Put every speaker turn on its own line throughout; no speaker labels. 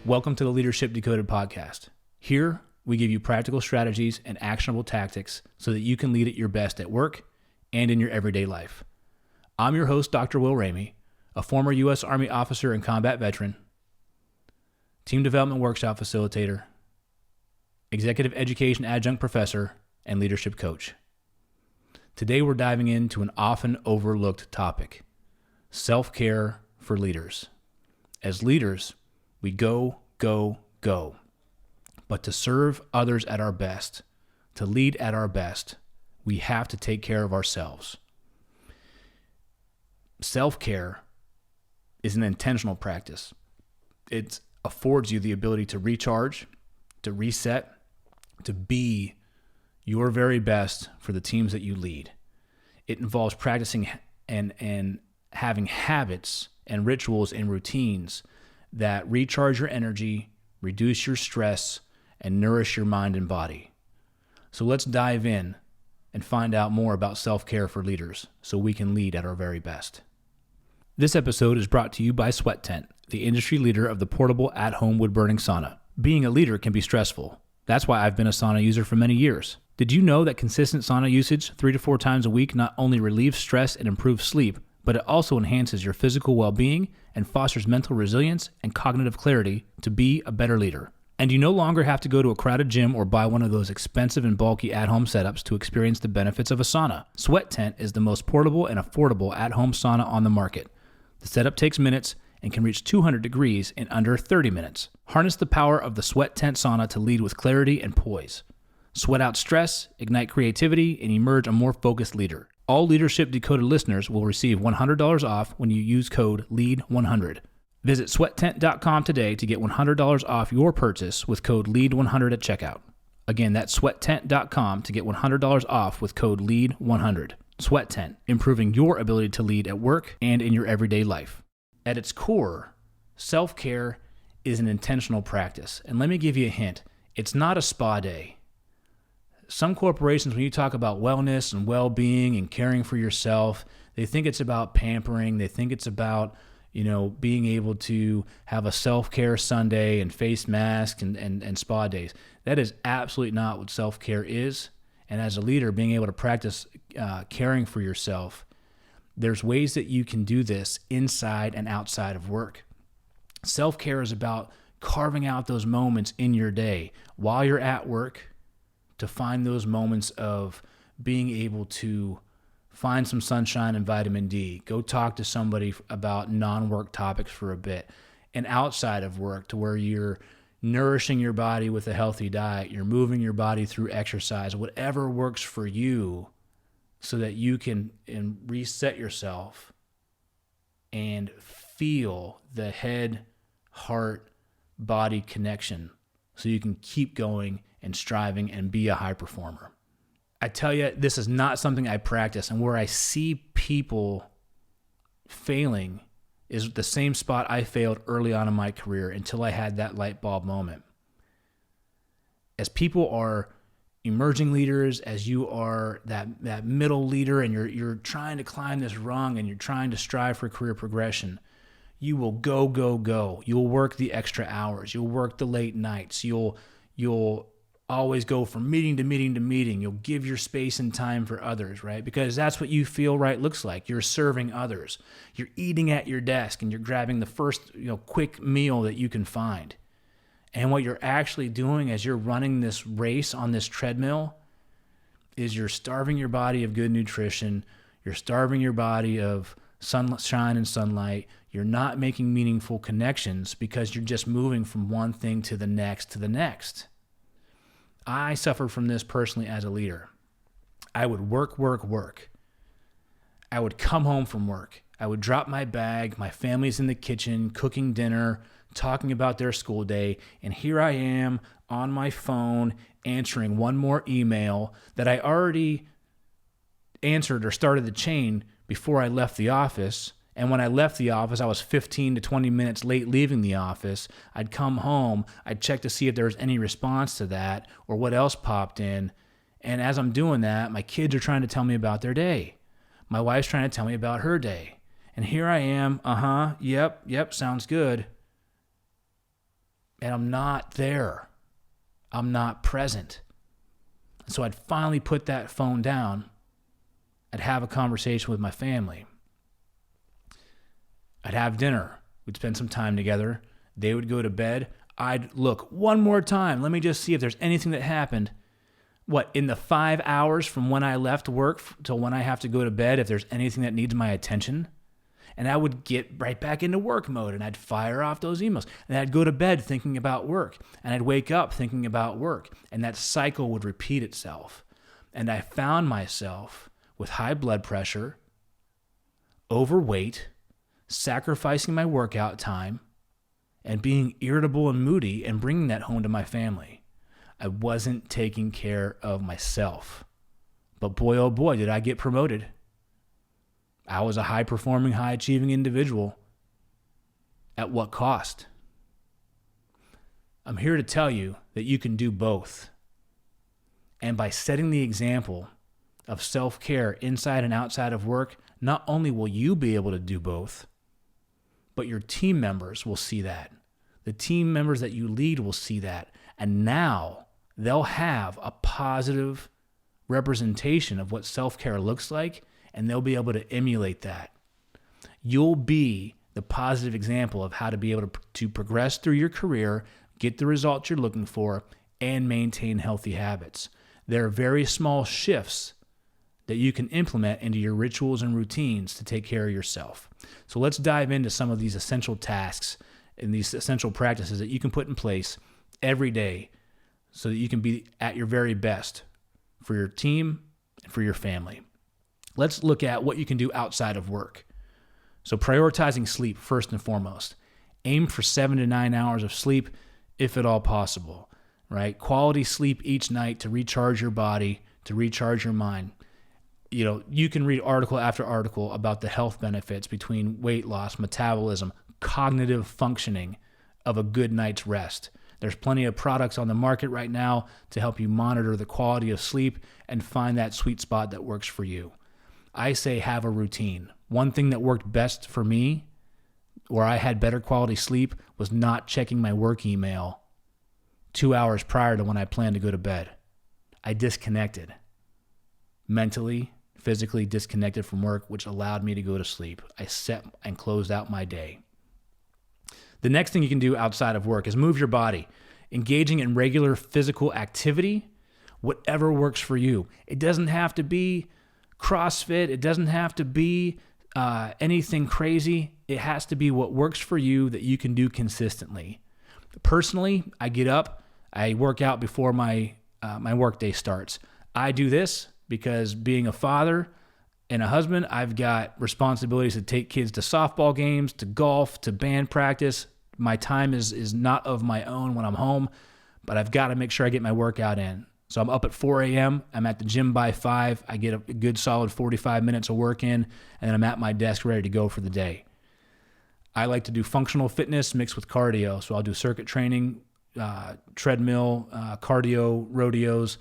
Welcome to the Leadership Decoded podcast. Here, we give you practical strategies and actionable tactics so that you can lead at your best at work and in your everyday life. I'm your host, Dr. Will Ramey, a former U.S. Army officer and combat veteran, team development workshop facilitator, executive education adjunct professor, and leadership coach. Today, we're diving into an often overlooked topic, self-care for leaders. As leaders, we go. But to serve others at our best, to lead at our best, we have to take care of ourselves. Self-care is an intentional practice. It affords you the ability to recharge, to reset, to be your very best for the teams that you lead. It involves practicing and having habits and rituals and routines that recharge your energy, reduce your stress, and nourish your mind and body. So let's dive in and find out more about self-care for leaders so we can lead at our very best. This episode is brought to you by Sweat Tent, the industry leader of the portable at-home wood-burning sauna. Being a leader can be stressful. That's why I've been a sauna user for many years. Did you know that consistent sauna usage 3 to 4 times a week not only relieves stress and improves sleep, but it also enhances your physical well-being and fosters mental resilience and cognitive clarity to be a better leader. And you no longer have to go to a crowded gym or buy one of those expensive and bulky at-home setups to experience the benefits of a sauna. Sweat Tent is the most portable and affordable at-home sauna on the market. The setup takes minutes and can reach 200 degrees in under 30 minutes. Harness the power of the Sweat Tent sauna to lead with clarity and poise. Sweat out stress, ignite creativity, and emerge a more focused leader. All Leadership Decoded listeners will receive $100 off when you use code LEAD100. Visit sweattent.com today to get $100 off your purchase with code LEAD100 at checkout. Again, that's sweattent.com to get $100 off with code LEAD100. Sweat Tent, improving your ability to lead at work and in your everyday life. At its core, self-care is an intentional practice. And let me give you a hint. It's not a spa day. Some corporations, when you talk about wellness and well-being and caring for yourself, they think it's about pampering. They think it's about, being able to have a self-care Sunday and face masks and spa days. That is absolutely not what self-care is. And as a leader, being able to practice caring for yourself, there's ways that you can do this inside and outside of work. Self-care is about carving out those moments in your day while you're at work, to find those moments of being able to find some sunshine and vitamin D, go talk to somebody about non-work topics for a bit, and outside of work to where you're nourishing your body with a healthy diet, you're moving your body through exercise, whatever works for you so that you can reset yourself and feel the head, heart, body connection so you can keep going and striving and be a high performer. I tell you, this is not something I practice, and where I see people failing is the same spot I failed early on in my career until I had that light bulb moment. As people are emerging leaders, as you are that middle leader and you're trying to climb this rung and you're trying to strive for career progression, you will go. You'll work the extra hours. You'll work the late nights. You'll always go from meeting to meeting. You'll give your space and time for others, right? Because that's what you feel right looks like. You're serving others. You're eating at your desk and you're grabbing the first, quick meal that you can find. And what you're actually doing as you're running this race on this treadmill is you're starving your body of good nutrition. You're starving your body of sunshine and sunlight. You're not making meaningful connections because you're just moving from one thing to the next. I suffered from this personally as a leader. I would work. I would come home from work. I would drop my bag. My family's in the kitchen, cooking dinner, talking about their school day. And here I am on my phone answering one more email that I already answered or started the chain before I left the office. And when I left the office, I was 15 to 20 minutes late leaving the office. I'd come home, I'd check to see if there was any response to that or what else popped in. And as I'm doing that, my kids are trying to tell me about their day. My wife's trying to tell me about her day. And here I am, yep, sounds good. and I'm not there. I'm not present. So I'd finally put that phone down. I'd have a conversation with my family. I'd have dinner. We'd spend some time together. They would go to bed. I'd look one more time. Let me just see if there's anything that happened. In the 5 hours from when I left work till when I have to go to bed, if there's anything that needs my attention. And I would get right back into work mode, and I'd fire off those emails. And I'd go to bed thinking about work. And I'd wake up thinking about work. And that cycle would repeat itself. And I found myself with high blood pressure, overweight, sacrificing my workout time, and being irritable and moody and bringing that home to my family. I wasn't taking care of myself. But boy, oh boy, did I get promoted. I was a high-performing, high-achieving individual. At what cost? I'm here to tell you that you can do both. And by setting the example of self-care inside and outside of work, not only will you be able to do both, but your team members will see that. The team members that you lead will see that. And now they'll have a positive representation of what self-care looks like, and they'll be able to emulate that. You'll be the positive example of how to be able to progress through your career, get the results you're looking for, and maintain healthy habits. There are very small shifts that you can implement into your rituals and routines to take care of yourself. So let's dive into some of these essential tasks and these essential practices that you can put in place every day so that you can be at your very best for your team and for your family. Let's look at what you can do outside of work. So prioritizing sleep first and foremost. Aim for 7 to 9 hours of sleep if at all possible, right? Quality sleep each night to recharge your body, to recharge your mind. You can read article after article about the health benefits between weight loss, metabolism, cognitive functioning of a good night's rest. There's plenty of products on the market right now to help you monitor the quality of sleep and find that sweet spot that works for you. I say have a routine. One thing that worked best for me, where I had better quality sleep, was not checking my work email 2 hours prior to when I planned to go to bed. I disconnected. Mentally, physically disconnected from work, which allowed me to go to sleep. I set and closed out my day. The next thing you can do outside of work is move your body. Engaging in regular physical activity, whatever works for you. It doesn't have to be CrossFit. It doesn't have to be anything crazy. It has to be what works for you that you can do consistently. Personally, I get up, I work out before my work day starts. I do this because being a father and a husband, I've got responsibilities to take kids to softball games, to golf, to band practice. My time is not of my own when I'm home, but I've got to make sure I get my workout in. So I'm up at 4 a.m. I'm at the gym by 5. I get a good solid 45 minutes of work in, and then I'm at my desk ready to go for the day. I like to do functional fitness mixed with cardio. So I'll do circuit training, treadmill, cardio, rodeos.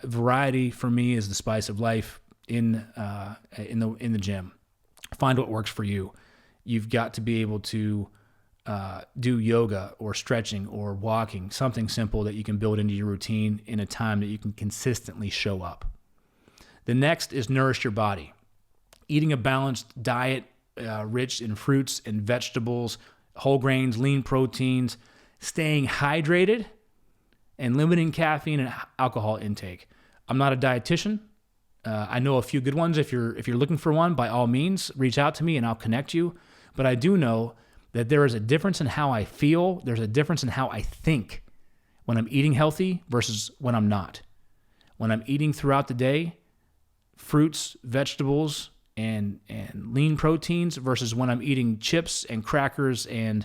Variety for me is the spice of life in the gym. Find what works for you. You've got to be able to do yoga or stretching or walking, something simple that you can build into your routine in a time that you can consistently show up. The next is nourish your body. Eating a balanced diet rich in fruits and vegetables, whole grains, lean proteins, staying hydrated, and limiting caffeine and alcohol intake. I'm not a dietitian. I know a few good ones. If you're looking for one, by all means, reach out to me and I'll connect you. But I do know that there is a difference in how I feel. There's a difference in how I think when I'm eating healthy versus when I'm not. When I'm eating throughout the day, fruits, vegetables, and lean proteins versus when I'm eating chips and crackers and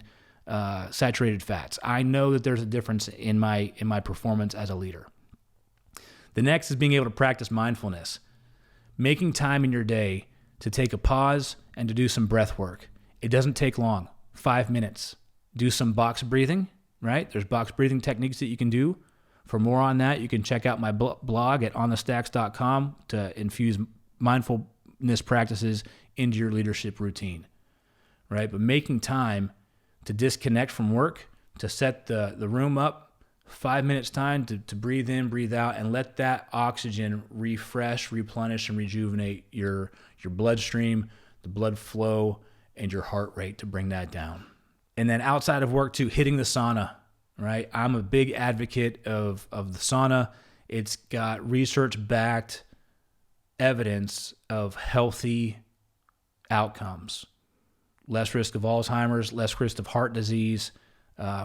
saturated fats. I know that there's a difference in my performance as a leader. The next is being able to practice mindfulness. Making time in your day to take a pause and to do some breath work. It doesn't take long. 5 minutes. Do some box breathing, right? There's box breathing techniques that you can do. For more on that, you can check out my blog at OnTheStacks.com to infuse mindfulness practices into your leadership routine, right? But making time to disconnect from work, to set the room up, 5 minutes time to breathe in, breathe out, and let that oxygen refresh, replenish, and rejuvenate your bloodstream, the blood flow, and your heart rate to bring that down. And then outside of work too, hitting the sauna, right? I'm a big advocate of the sauna. It's got research-backed evidence of healthy outcomes. Less risk of Alzheimer's, less risk of heart disease.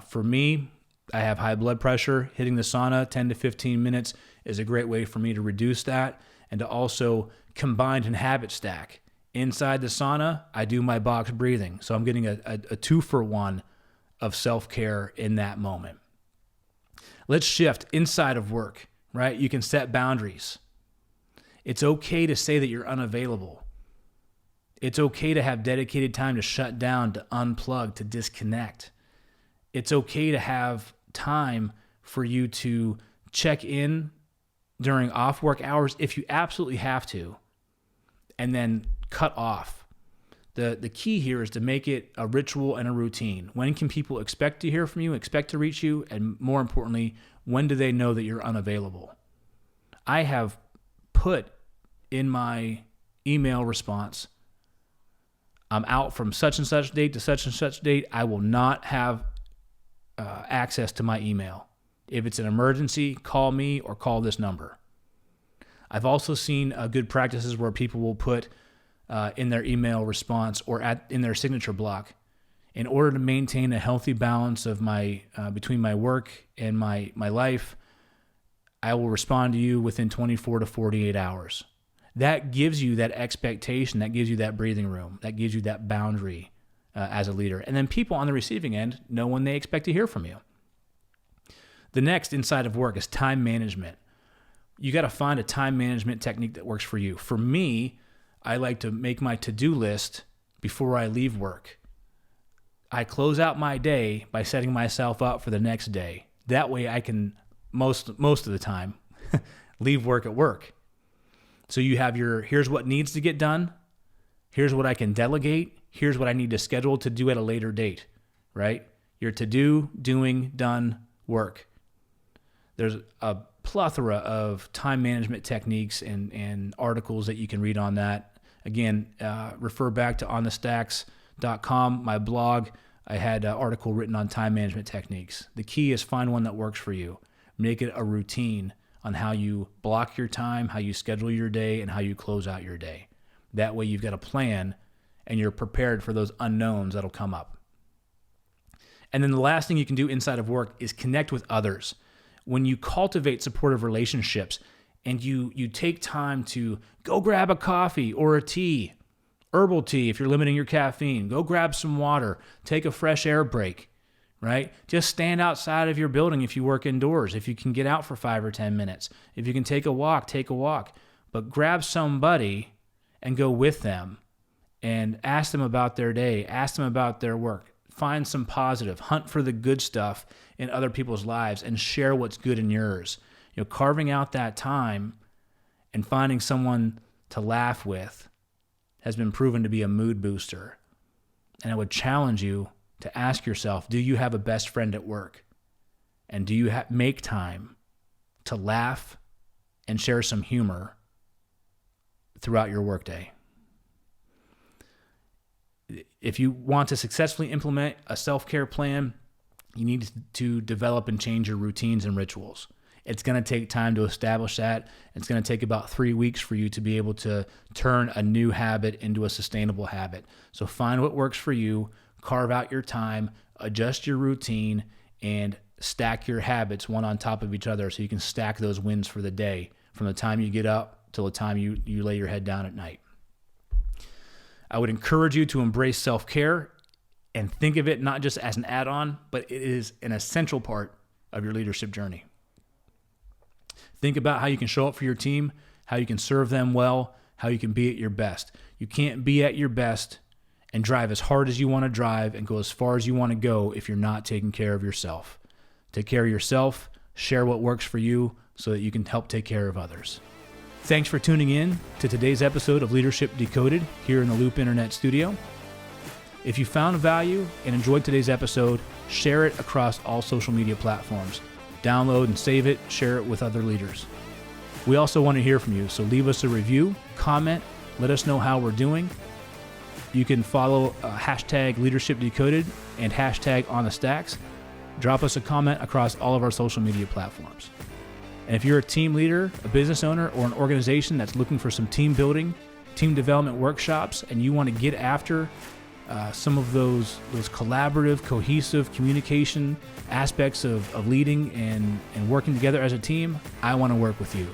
For me, I have high blood pressure. Hitting the sauna 10 to 15 minutes is a great way for me to reduce that and to also combine and habit stack. Inside the sauna, I do my box breathing. So I'm getting a 2-for-1 of self-care in that moment. Let's shift inside of work, right? You can set boundaries. It's okay to say that you're unavailable. It's okay to have dedicated time to shut down, to unplug, to disconnect. It's okay to have time for you to check in during off work hours if you absolutely have to, and then cut off. The key here is to make it a ritual and a routine. When can people expect to hear from you, expect to reach you, and more importantly, when do they know that you're unavailable? I have put in my email response, I'm out from such and such date to such and such date. I will not have access to my email. If it's an emergency, call me or call this number. I've also seen good practices where people will put in their email response or in their signature block, in order to maintain a healthy balance of my between my work and my life, I will respond to you within 24 to 48 hours. That gives you that expectation, that gives you that breathing room, that gives you that boundary as a leader. And then people on the receiving end know when they expect to hear from you. The next inside of work is time management. You got to find a time management technique that works for you. For me, I like to make my to-do list before I leave work. I close out my day by setting myself up for the next day. That way I can, most of the time, leave work at work. So you have here's what needs to get done. Here's what I can delegate. Here's what I need to schedule to do at a later date, right? Your to-do, doing, done, work. There's a plethora of time management techniques and articles that you can read on that. Again, refer back to OnTheStacks.com, my blog. I had an article written on time management techniques. The key is find one that works for you. Make it a routine on how you block your time, how you schedule your day, and how you close out your day. That way you've got a plan and you're prepared for those unknowns that'll come up. And then the last thing you can do inside of work is connect with others. When you cultivate supportive relationships and you take time to go grab a coffee or a tea, herbal tea if you're limiting your caffeine, go grab some water, take a fresh air break, right? Just stand outside of your building if you work indoors, if you can get out for 5 or 10 minutes. If you can take a walk, take a walk. But grab somebody and go with them and ask them about their day, ask them about their work. Find some positive, hunt for the good stuff in other people's lives and share what's good in yours. You know, carving out that time and finding someone to laugh with has been proven to be a mood booster. And I would challenge you to ask yourself, do you have a best friend at work? And do you make time to laugh and share some humor throughout your workday? If you want to successfully implement a self-care plan, you need to develop and change your routines and rituals. It's going to take time to establish that. It's going to take about 3 weeks for you to be able to turn a new habit into a sustainable habit. So find what works for you, carve out your time, adjust your routine, and stack your habits one on top of each other so you can stack those wins for the day from the time you get up till the time you lay your head down at night. I would encourage you to embrace self-care and think of it not just as an add-on, but it is an essential part of your leadership journey. Think about how you can show up for your team, how you can serve them well, how you can be at your best. You can't be at your best and drive as hard as you want to drive and go as far as you want to go if you're not taking care of yourself. Take care of yourself, share what works for you so that you can help take care of others. Thanks for tuning in to today's episode of Leadership Decoded here in the Loop Internet Studio. If you found value and enjoyed today's episode, share it across all social media platforms. Download and save it, share it with other leaders. We also want to hear from you, so leave us a review, comment, let us know how we're doing. You can follow hashtag Leadership Decoded and hashtag OnTheStacks. Drop us a comment across all of our social media platforms. And if you're a team leader, a business owner, or an organization that's looking for some team building, team development workshops, and you want to get after some of those collaborative, cohesive communication aspects of leading and working together as a team, I want to work with you.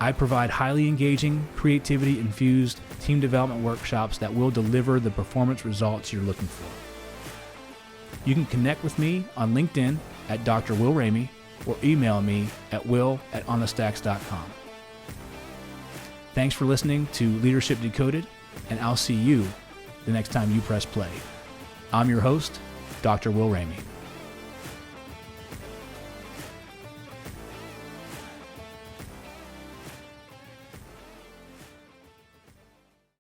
I provide highly engaging, creativity-infused team development workshops that will deliver the performance results you're looking for. You can connect with me on LinkedIn at Dr. Will Ramey or email me at will@onthestacks.com. Thanks for listening to Leadership Decoded, and I'll see you the next time you press play. I'm your host, Dr. Will Ramey.